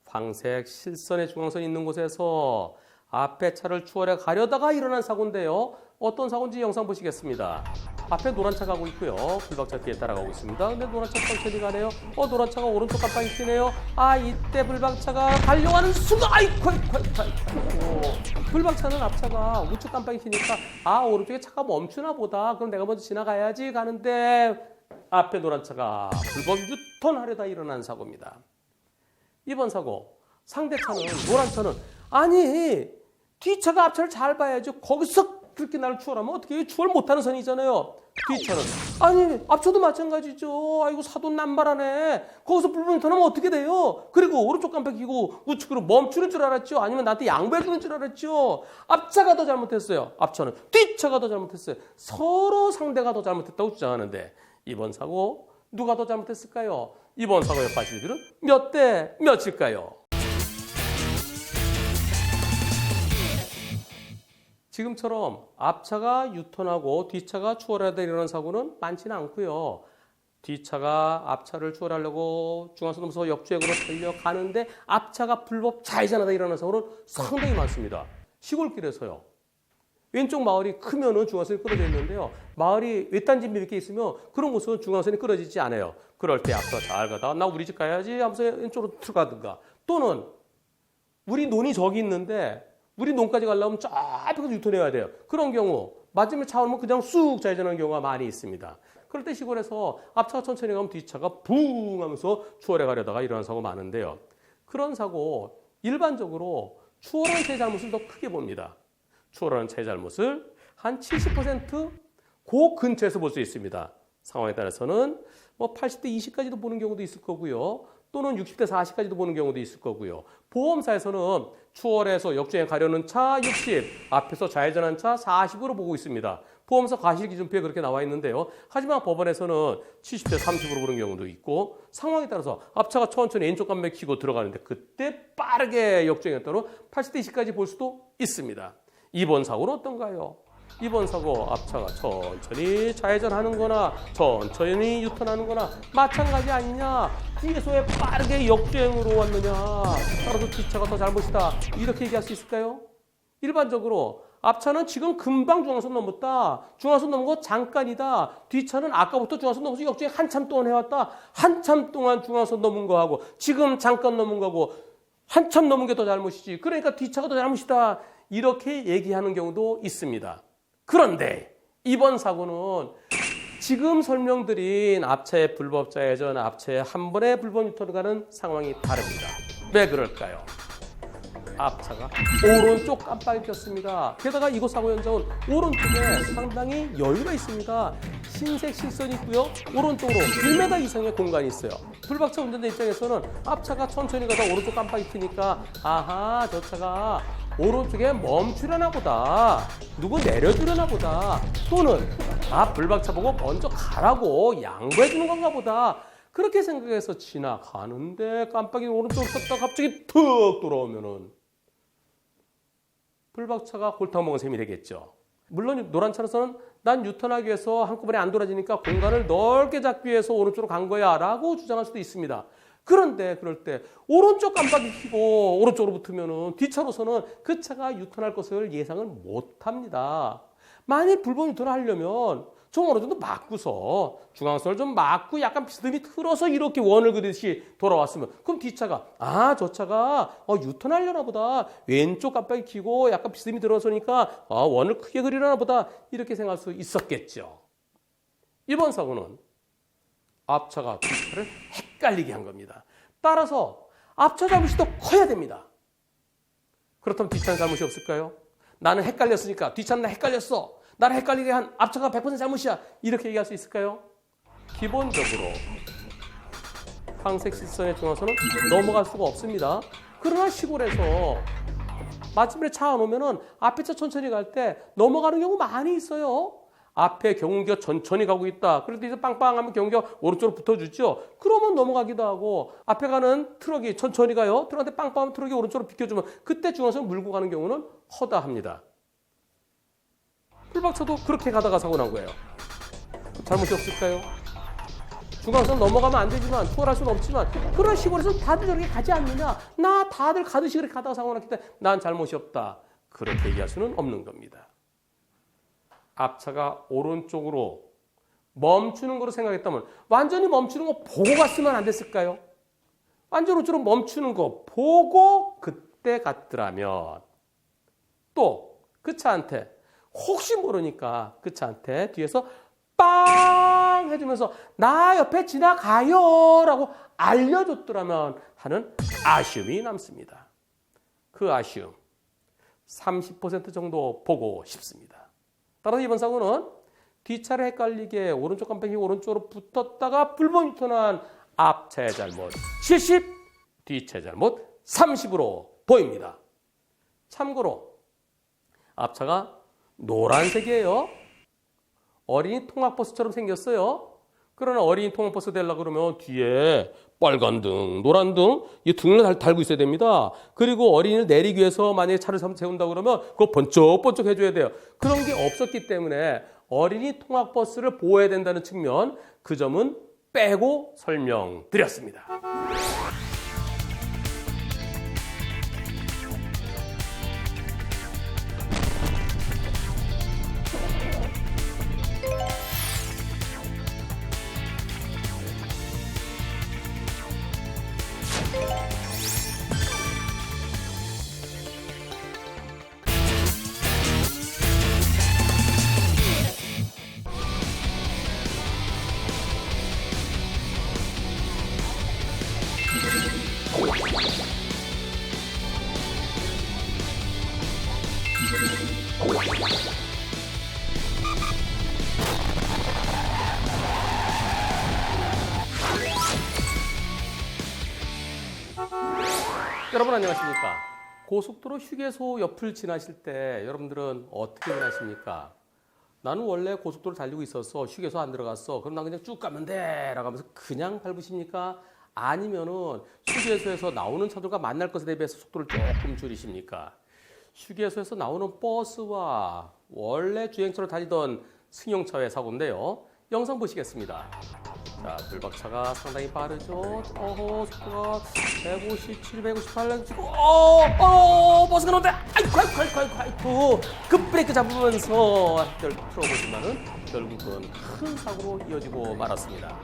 황색 실선의 중앙선이 있는 곳에서 앞에 차를 추월해 가려다가 일어난 사고인데요. 어떤 사고인지 영상 보시겠습니다. 앞에 노란 차 가고 있고요. 불박차 뒤에 따라가고 있습니다. 근데 노란 차 천천히 가네요. 노란 차가 오른쪽 깜빡이 켜네요. 이때 불박차가 달려가는 순간 아이고. 불박차는 앞차가 우측 깜빡이 켜니까 오른쪽에 차가 멈추나 보다. 그럼 내가 먼저 지나가야지 가는데 앞에 노란 차가 불법 유턴하려다 일어난 사고입니다. 이번 사고 상대차는 노란 차는 뒷차가 앞차를 잘 봐야죠. 거기서 그렇게 나를 추월하면 어떻게 해요? 추월 못하는 선이잖아요. 뒷차는 앞차도 마찬가지죠. 아이고 사돈 남발하네. 거기서 불법 유턴하면 어떻게 돼요? 그리고 오른쪽 깜빡 켜고 우측으로 멈추는 줄 알았죠. 아니면 나한테 양보해 주는 줄 알았죠. 앞차가 더 잘못했어요. 앞차는 뒷차가 더 잘못했어요. 서로 상대가 더 잘못했다고 주장하는데 이번 사고 누가 더 잘못했을까요? 이번 사고의 과실비율은 몇 대 몇일까요? 지금처럼 앞차가 유턴하고 뒷차가 추월하다 일어나는 사고는 많지는 않고요. 뒷차가 앞차를 추월하려고 중앙선 넘어서 역주행으로 달려가는데 앞차가 불법 좌회전하다 일어나는 사고는 상당히 많습니다. 시골길에서요. 왼쪽 마을이 크면은 중앙선이 끊어져 있는데요. 마을이 외딴 집이 몇 개 있으면 그런 곳은 중앙선이 끊어지지 않아요. 그럴 때 앞차가 잘 가다가 나 우리 집 가야지 하면서 왼쪽으로 들어가든가 또는 우리 논이 저기 있는데 우리 논까지 가려면 저 앞에서 유턴해야 돼요. 그런 경우 맞으면 차 오면 그냥 쑥 좌회전하는 경우가 많이 있습니다. 그럴 때 시골에서 앞차가 천천히 가면 뒷차가 붕 하면서 추월해 가려다가 일어나는 사고 많은데요. 그런 사고 일반적으로 추월한 차의 잘못을 더 크게 봅니다. 추월하는 차의 잘못을 한 70% 그 근처에서 볼 수 있습니다. 상황에 따라서는 80대 20까지도 보는 경우도 있을 거고요. 또는 60대 40까지도 보는 경우도 있을 거고요. 보험사에서는 추월해서 역주행 가려는 차 60, 앞에서 좌회전한 차 40으로 보고 있습니다. 보험사 과실기준표에 그렇게 나와 있는데요. 하지만 법원에서는 70대 30으로 보는 경우도 있고 상황에 따라서 앞차가 천천히 왼쪽 깜빡이 켜고 들어가는데 그때 빠르게 역주행했다로 80대 20까지 볼 수도 있습니다. 이번 사고는 어떤가요? 이번 사고 앞차가 천천히 좌회전하는 거나 천천히 유턴하는 거나 마찬가지 아니냐. 뒤에서 왜 빠르게 역주행으로 왔느냐. 따라서 뒷차가 더 잘못이다. 이렇게 얘기할 수 있을까요? 일반적으로 앞차는 지금 금방 중앙선 넘었다. 중앙선 넘은 거 잠깐이다. 뒷차는 아까부터 중앙선 넘어서 역주행 한참 동안 해왔다. 한참 동안 중앙선 넘은 거하고 지금 잠깐 넘은 거고 한참 넘은 게 더 잘못이지. 그러니까 뒷차가 더 잘못이다. 이렇게 얘기하는 경우도 있습니다. 그런데 이번 사고는 지금 설명드린 앞차의 불법 좌회전, 앞차의 한 번에 불법 유턴을 가는 상황이 다릅니다. 왜 그럴까요? 앞차가 오른쪽 깜빡이 켰습니다. 게다가 이곳 사고 현장은 오른쪽에 상당히 여유가 있습니다. 흰색 실선이 있고요. 오른쪽으로 1m 이상의 공간이 있어요. 불박차 운전자 입장에서는 앞차가 천천히 가다 오른쪽 깜빡이 켜니까 아하, 저 차가 오른쪽에 멈추려나 보다. 누구 내려주려나 보다. 또는 불박차 보고 먼저 가라고 양보해 주는 건가 보다. 그렇게 생각해서 지나가는데 깜빡이 오른쪽으로 켰다가 갑자기 툭 돌아오면은 불박차가 골탕 먹은 셈이 되겠죠. 물론 노란 차로서는 난 유턴하기 위해서 한꺼번에 안 돌아지니까 공간을 넓게 잡기 위해서 오른쪽으로 간 거야 라고 주장할 수도 있습니다. 그런데 그럴 때 오른쪽 깜빡이 켜고 오른쪽으로 붙으면은 뒷차로서는 그 차가 유턴할 것을 예상을 못 합니다. 만일 불법 유턴을 하려면 좀 어느 정도 막고서 중앙선을 좀 막고 약간 비스듬히 틀어서 이렇게 원을 그리듯이 돌아왔으면 그럼 뒷차가 저 차가 유턴하려나 보다. 왼쪽 깜빡이 켜고 약간 비스듬히 들어서니까 원을 크게 그리려나 보다. 이렇게 생각할 수 있었겠죠. 이번 사고는 앞차가 뒷차를 헷갈리게 한 겁니다. 따라서 앞차 잘못이 더 커야 됩니다. 그렇다면 뒷차는 잘못이 없을까요? 나는 헷갈렸으니까 뒷차는 나 헷갈렸어. 나를 헷갈리게 한 앞차가 100% 잘못이야. 이렇게 얘기할 수 있을까요? 기본적으로 황색 실선의 중앙선은 넘어갈 수가 없습니다. 그러나 시골에서 마침내 차 안 오면은 앞에 차 천천히 갈 때 넘어가는 경우 많이 있어요. 앞에 경운기가 천천히 가고 있다. 그럴 때 이제 빵빵하면 경운기가 오른쪽으로 붙어주죠. 그러면 넘어가기도 하고 앞에 가는 트럭이 천천히 가요. 트럭한테 빵빵하면 트럭이 오른쪽으로 비켜주면 그때 중앙선을 물고 가는 경우는 허다합니다. 불박차도 그렇게 가다가 사고 난 거예요. 잘못이 없을까요? 중앙선 넘어가면 안 되지만 추월할 수는 없지만 그런 시골에서 다들 저렇게 가지 않느냐. 나 다들 가듯이 그렇게 가다가 사고 났기 때문에 난 잘못이 없다. 그렇게 얘기할 수는 없는 겁니다. 앞차가 오른쪽으로 멈추는 거로 생각했다면 완전히 멈추는 거 보고 갔으면 안 됐을까요? 완전 오른쪽으로 멈추는 거 보고 그때 갔더라면 또 그 차한테 혹시 모르니까 그 차한테 뒤에서 빵 해주면서 나 옆에 지나가요 라고 알려줬더라면 하는 아쉬움이 남습니다. 그 아쉬움 30% 정도 보고 싶습니다. 따라서 이번 사고는 뒷차를 헷갈리게 오른쪽 깜빡이 오른쪽으로 붙었다가 불법 유턴한 앞차의 잘못 70, 뒷차의 잘못 30으로 보입니다. 참고로 앞차가 노란색이에요. 어린이 통학버스처럼 생겼어요. 그러나 어린이 통학버스 되려고 그러면 뒤에 빨간 등, 노란 등, 이 등을 달고 있어야 됩니다. 그리고 어린이를 내리기 위해서 만약에 차를 세운다고 그러면 그거 번쩍번쩍 해줘야 돼요. 그런 게 없었기 때문에 어린이 통학버스를 보호해야 된다는 측면, 그 점은 빼고 설명드렸습니다. 여러분 안녕하십니까? 고속도로 휴게소 옆을 지나실 때 여러분들은 어떻게 지나십니까? 나는 원래 고속도로 달리고 있어서 휴게소 안 들어갔어. 그럼 난 그냥 쭉 가면 돼 라고 하면서 그냥 밟으십니까? 아니면은 휴게소에서 나오는 차들과 만날 것에 대비해서 속도를 조금 줄이십니까? 휴게소에서 나오는 버스와 원래 주행차로 달리던 승용차의 사고인데요. 영상 보시겠습니다. 자, 불박차가 상당히 빠르죠. 속도가 157, 158을 치고, 버스가 나오는데, 아이쿠, 급브레이크 잡으면서 틀어보지만은 결국은 큰 사고로 이어지고 말았습니다.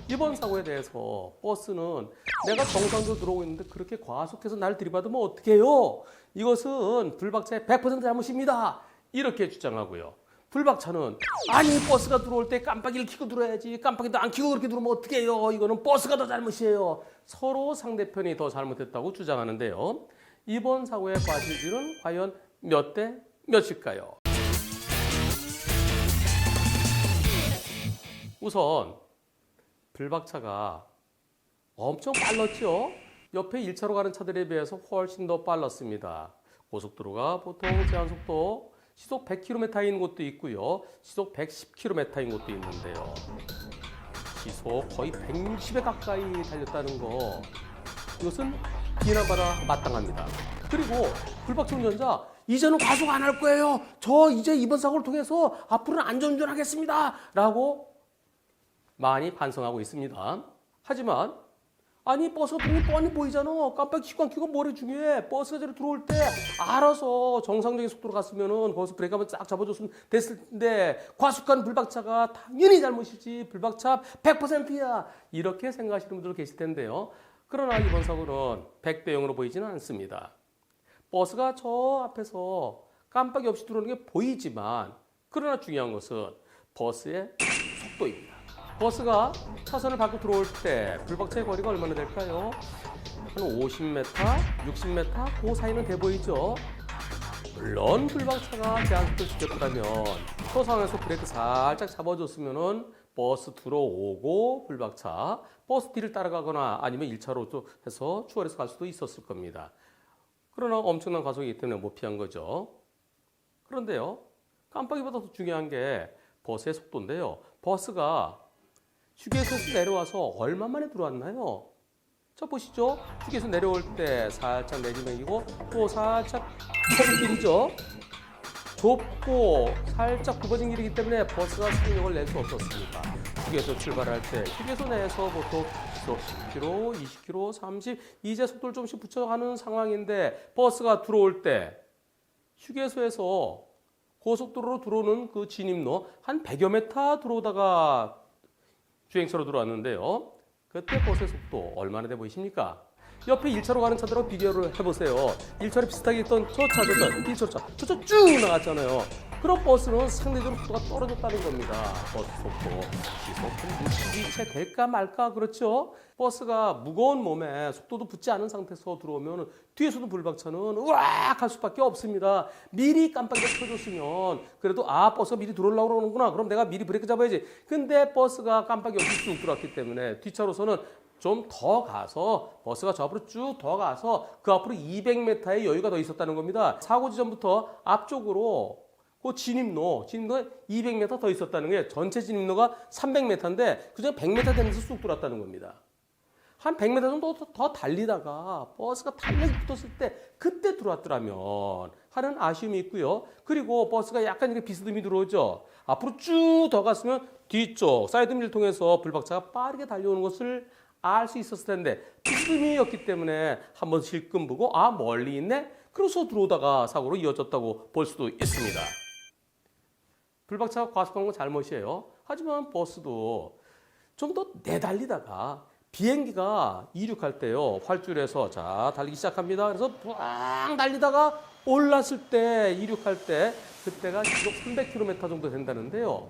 이번 사고에 대해서 버스는 내가 정상적으로 들어오고 있는데 그렇게 과속해서 날 들이받으면 어떻게 해요? 이것은 불박차의 100% 잘못입니다. 이렇게 주장하고요. 불박차는 아니 버스가 들어올 때 깜빡이를 켜고 들어야지 깜빡이도 안 켜고 그렇게 들어오면 어떻게 해요? 이거는 버스가 더 잘못이에요. 서로 상대편이 더 잘못했다고 주장하는데요. 이번 사고에 빠질 비율은 과연 몇 대 몇일까요? 우선 불박차가 엄청 빨랐죠. 옆에 1차로 가는 차들에 비해서 훨씬 더 빨랐습니다. 고속도로가 보통 제한속도 시속 100km인 곳도 있고요. 시속 110km인 곳도 있는데요. 시속 거의 160에 가까이 달렸다는 거, 이것은 비난받아 마땅합니다. 그리고 불박차 운전자, 이제는 과속 안 할 거예요. 저 이제 이번 사고를 통해서 앞으로는 안전운전하겠습니다. 라고 많이 반성하고 있습니다. 하지만 아니 버스가 분명히 뻔히 보이잖아. 깜빡이 시간 켜고 뭐래 중요해. 버스가 저리 들어올 때 알아서 정상적인 속도로 갔으면은 거기서 브레이크 한번 쫙 잡아줬으면 됐을 텐데, 과속하는 불박차가 당연히 잘못이지, 불박차 100%야, 이렇게 생각하시는 분들 계실 텐데요. 그러나 이번 사고는 100대 0으로 보이지는 않습니다. 버스가 저 앞에서 깜빡이 없이 들어오는 게 보이지만, 그러나 중요한 것은 버스의 속도입니다. 버스가 차선을 밟고 들어올 때 불박차의 거리가 얼마나 될까요? 한 50m, 60m 그 사이는 돼 보이죠? 물론 불박차가 제한속도를 지켰다면 그 상황에서 브레이크 살짝 잡아줬으면은 버스 들어오고 불박차 버스 뒤를 따라가거나 아니면 1차로 해서 추월해서 갈 수도 있었을 겁니다. 그러나 엄청난 과속이기 때문에 못 피한 거죠. 그런데요, 깜빡이보다 더 중요한 게 버스의 속도인데요. 버스가 휴게소에서 내려와서 얼마 만에 들어왔나요? 자, 보시죠. 휴게소 내려올 때 살짝 내리막이고 또 살짝 좁은 길이죠. 좁고 살짝 굽어진 길이기 때문에 버스가 속력을 낼 수 없었습니다. 휴게소 출발할 때 휴게소 내에서 보통 시속 10km, 20km, 30 이제 속도를 조금씩 붙여가는 상황인데, 버스가 들어올 때 휴게소에서 고속도로로 들어오는 그 진입로 한 100여 m 들어오다가 주행차로 들어왔는데요. 그때 버스의 속도 얼마나 돼 보이십니까? 옆에 1차로 가는 차들하고 비교를 해보세요. 1차로 비슷하게 있던 저 차, 1차로 차, 저쪽 쭉 나갔잖아요. 그럼 버스는 상대적으로 속도가 떨어졌다는 겁니다. 버스 속도, 시속 60이 채 될까 말까, 그렇죠? 버스가 무거운 몸에 속도도 붙지 않은 상태에서 들어오면 뒤에서도 불박차는 으악 할 수밖에 없습니다. 미리 깜빡이가 켜줬으면 그래도 버스가 미리 들어오려고 그러는구나, 그럼 내가 미리 브레이크 잡아야지. 근데 버스가 깜빡이 없이 쭉 들어왔기 때문에 뒤차로서는 좀 더 가서, 버스가 저 앞으로 쭉 더 가서 그 앞으로 200m의 여유가 더 있었다는 겁니다. 사고 지점부터 앞쪽으로 그 진입로 200m 더 있었다는 게, 전체 진입로가 300m인데 그중 100m 되면서 쑥 들어왔다는 겁니다. 한 100m 정도 더 달리다가 버스가 탄력이 붙었을 때 그때 들어왔더라면 하는 아쉬움이 있고요. 그리고 버스가 약간 이렇게 비스듬히 들어오죠. 앞으로 쭉 더 갔으면 뒤쪽 사이드미를 통해서 불박차가 빠르게 달려오는 것을 알 수 있었을 텐데, 비스듬히였기 때문에 한번 실금 보고 멀리 있네? 그래서 들어오다가 사고로 이어졌다고 볼 수도 있습니다. 불박차가 과속한 건 잘못이에요. 하지만 버스도 좀 더 내달리다가 비행기가 이륙할 때요, 활주로에서 자 달리기 시작합니다. 그래서 푸앙 달리다가 올랐을 때, 이륙할 때 그때가 시속 300km 정도 된다는데요.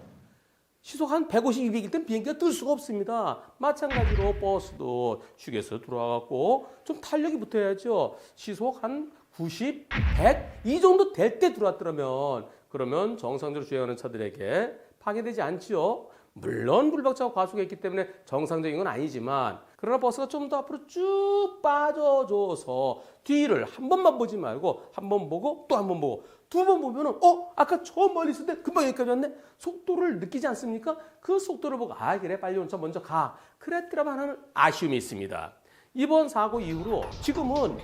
시속 한 150, 200일 땐 비행기가 뜰 수가 없습니다. 마찬가지로 버스도 휴게소에 들어와갖고 좀 탄력이 붙어야죠. 시속 한 90, 100 이 정도 될 때 들어왔더라면, 그러면 정상적으로 주행하는 차들에게 파괴되지 않지요. 물론 불박차가 과속했기 때문에 정상적인 건 아니지만, 그러나 버스가 좀 더 앞으로 쭉 빠져줘서 뒤를 한 번만 보지 말고 한 번 보고 또 한 번 보고 두 번 보면은 아까 저 멀리 있을 때 금방 여기까지 왔네? 속도를 느끼지 않습니까? 그 속도를 보고 그래 빨리 온 차 먼저 가, 그랬더라만 하는 아쉬움이 있습니다. 이번 사고 이후로 지금은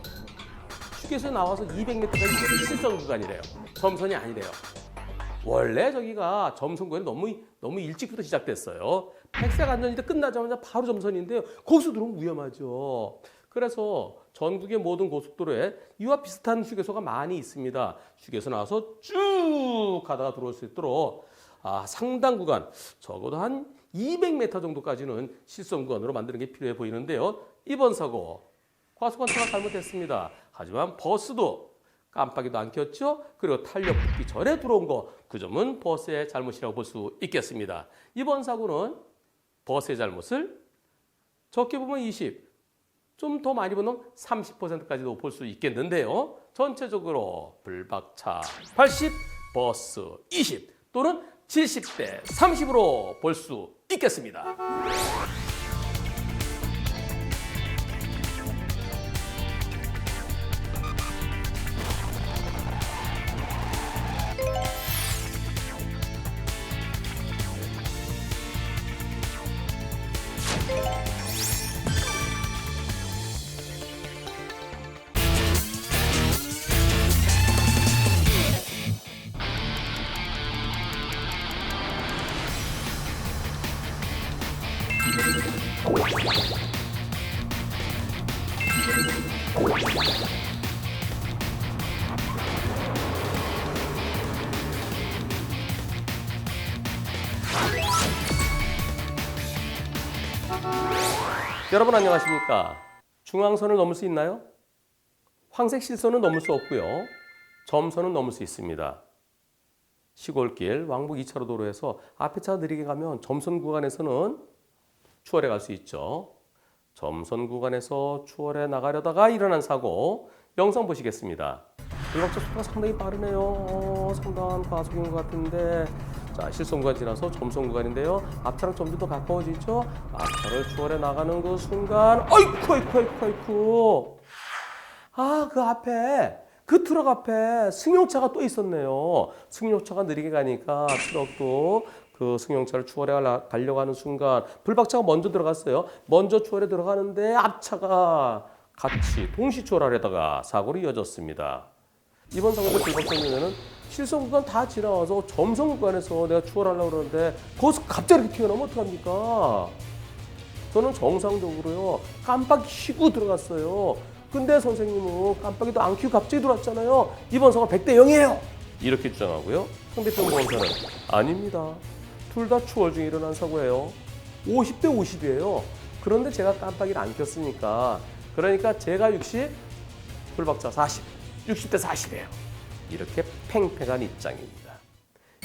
휴게소에 나와서 200m까지 실선 구간이래요. 점선이 아니래요. 원래 저기가 점선 구간이 너무 일찍부터 시작됐어요. 백색 안전지대 끝나자마자 바로 점선인데요. 거기서 들어오면 위험하죠. 그래서 전국의 모든 고속도로에 이와 비슷한 휴게소가 많이 있습니다. 휴게소 나와서 쭉 가다가 들어올 수 있도록 상당 구간, 적어도 한 200m 정도까지는 실선 구간으로 만드는 게 필요해 보이는데요. 이번 사고 과속한 차가 잘못했습니다. 하지만 버스도 깜빡이도 안 켰죠. 그리고 탄력 붙기 전에 들어온 거, 그 점은 버스의 잘못이라고 볼 수 있겠습니다. 이번 사고는 버스의 잘못을 적게 보면 20, 좀 더 많이 보면 30%까지도 볼 수 있겠는데요. 전체적으로 불박차 80 vs 20 또는 70대 30으로 볼 수 있겠습니다. 여러분 안녕하십니까? 중앙선을 넘을 수 있나요? 황색 실선은 넘을 수 없고요. 점선은 넘을 수 있습니다. 시골길 왕복 2차로 도로에서 앞에 차가 느리게 가면 점선 구간에서는 추월해 갈 수 있죠. 점선 구간에서 추월해 나가려다가 일어난 사고 영상 보시겠습니다. 불박차 속도가 상당히 빠르네요. 상당한 과속인 것 같은데 자 실선 구간 지나서 점선 구간인데요. 앞차랑 점점 더 가까워지죠. 앞차를 추월해 나가는 그 순간 아이쿠 그 앞에 그 트럭 앞에 승용차가 또 있었네요. 승용차가 느리게 가니까 트럭도 그 승용차를 추월해 가려고 하는 순간 불박차가 먼저 들어갔어요. 먼저 추월해 들어가는데 앞차가 같이 동시 추월하려다가 사고로 이어졌습니다. 이번 사고의 불박차는 실선 구간 다 지나와서 점선 구간에서 내가 추월하려고 그러는데 거기서 갑자기 이렇게 튀어나오면 어떡합니까? 저는 정상적으로요 깜빡 켜고 들어갔어요. 근데 선생님은 깜빡이도 안 켜고 갑자기 들어왔잖아요. 이번 사고 100대 0이에요. 이렇게 주장하고요. 상대편 보험사는 아닙니다. 둘 다 추월 중에 일어난 사고예요. 50대 50이에요. 그런데 제가 깜빡이를 안 켰으니까 그러니까 제가 60, 불박차 40, 60대 40이에요. 이렇게 팽팽한 입장입니다.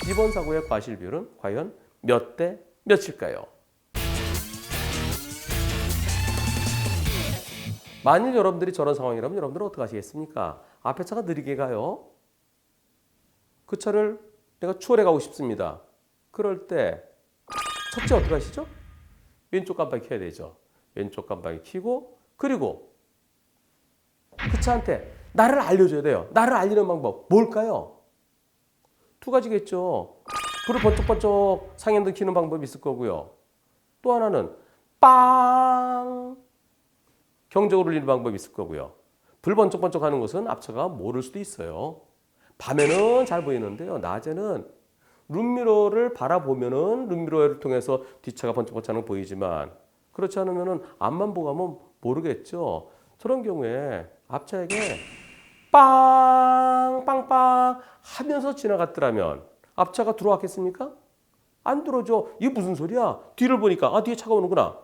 이번 사고의 과실 비율은 과연 몇 대 몇일까요? 만일 여러분들이 저런 상황이라면 여러분들은 어떻게 하시겠습니까? 앞에 차가 느리게 가요. 그 차를 내가 추월해 가고 싶습니다. 그럴 때 첫째 어떻게 하시죠? 왼쪽 깜빡이 켜야 되죠. 왼쪽 깜빡이 켜고 그리고 그 차한테 나를 알려줘야 돼요. 나를 알리는 방법 뭘까요? 두 가지겠죠. 불을 번쩍번쩍 상향등 켜는 방법이 있을 거고요. 또 하나는 빵 경적으로 울리는 방법이 있을 거고요. 불 번쩍번쩍 하는 것은 앞차가 모를 수도 있어요. 밤에는 잘 보이는데요. 낮에는 룸미러를 바라보면은 룸미러를 통해서 뒷차가 번쩍번쩍하는 거 보이지만 그렇지 않으면은 앞만 보고 가면 모르겠죠. 저런 경우에 앞차에게 빵빵빵 하면서 지나갔더라면 앞차가 들어왔겠습니까? 안 들어오죠. 이게 무슨 소리야? 뒤를 보니까 뒤에 차가 오는구나.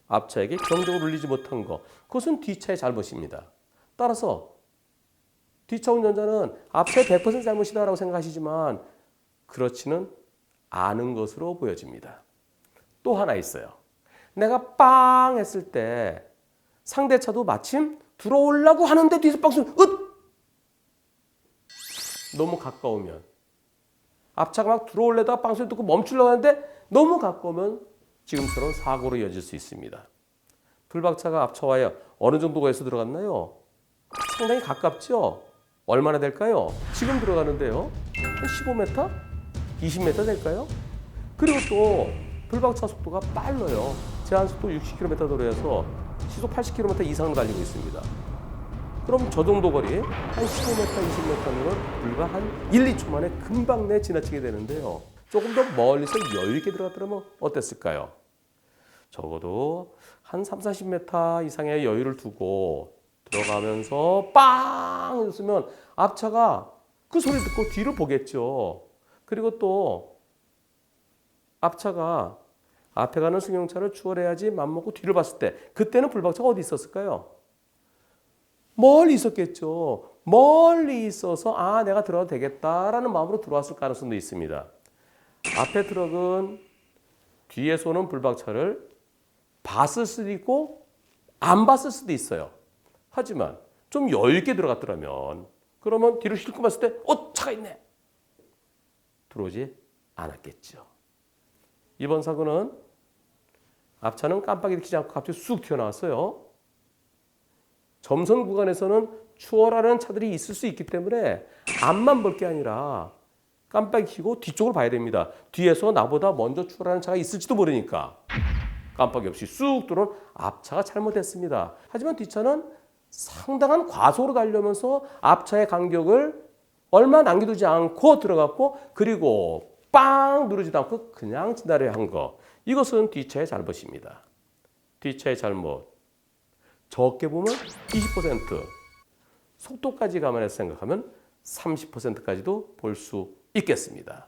앞차에게 경적을 울리지 못한 거 그것은 뒷차의 잘못입니다. 따라서 뒷차 운전자는 앞차의 100% 잘못이다라고 생각하시지만 그렇지는 않은 것으로 보여집니다. 또 하나 있어요. 내가 빵 했을 때 상대차도 마침 들어오려고 하는데 뒤에서 빵 소리 너무 가까우면 앞차가 막 들어올려다가 빵 소리 듣고 멈추려고 하는데 너무 가까우면 지금처럼 사고로 이어질 수 있습니다. 불박차가 앞차와에 어느 정도 거리에서 들어갔나요? 상당히 가깝죠? 얼마나 될까요? 지금 들어가는데요. 한 15m? 20m 될까요? 그리고 또 불박차 속도가 빨라요. 제한속도 60km 도로에서 시속 80km 이상을 달리고 있습니다. 그럼 저 정도 거리, 한 15m, 20m는 불과 한 1, 2초 만에 금방 내 지나치게 되는데요. 조금 더 멀리서 여유 있게 들어갔더라면 어땠을까요? 적어도 한 3, 40m 이상의 여유를 두고 들어가면서 빵! 했으면 앞차가 그 소리를 듣고 뒤를 보겠죠. 그리고 또 앞차가 앞에 가는 승용차를 추월해야지 맘먹고 뒤를 봤을 때 그때는 불박차가 어디 있었을까요? 멀리 있었겠죠. 멀리 있어서 내가 들어가도 되겠다라는 마음으로 들어왔을 가능성도 있습니다. 앞에 트럭은 뒤에서 오는 불박차를 봤을 수도 있고 안 봤을 수도 있어요. 하지만 좀 여유 있게 들어갔더라면 그러면 뒤로 싣고 봤을 때 차가 있네. 들어오지 않았겠죠. 이번 사고는 앞차는 깜빡이를 켜지 않고 갑자기 쑥 튀어나왔어요. 점선 구간에서는 추월하는 차들이 있을 수 있기 때문에 앞만 볼 게 아니라 깜빡이 켜고 뒤쪽을 봐야 됩니다. 뒤에서 나보다 먼저 추월하는 차가 있을지도 모르니까 깜빡이 없이 쑥 들어온 앞차가 잘못했습니다. 하지만 뒷차는 상당한 과속으로 가려면서 앞차의 간격을 얼마 남겨두지 않고 들어갔고 그리고 빵 누르지도 않고 그냥 지나려 한 거. 이것은 뒷차의 잘못입니다. 뒷차의 잘못. 적게 보면 20%, 속도까지 감안해서 생각하면 30%까지도 볼 수 있겠습니다.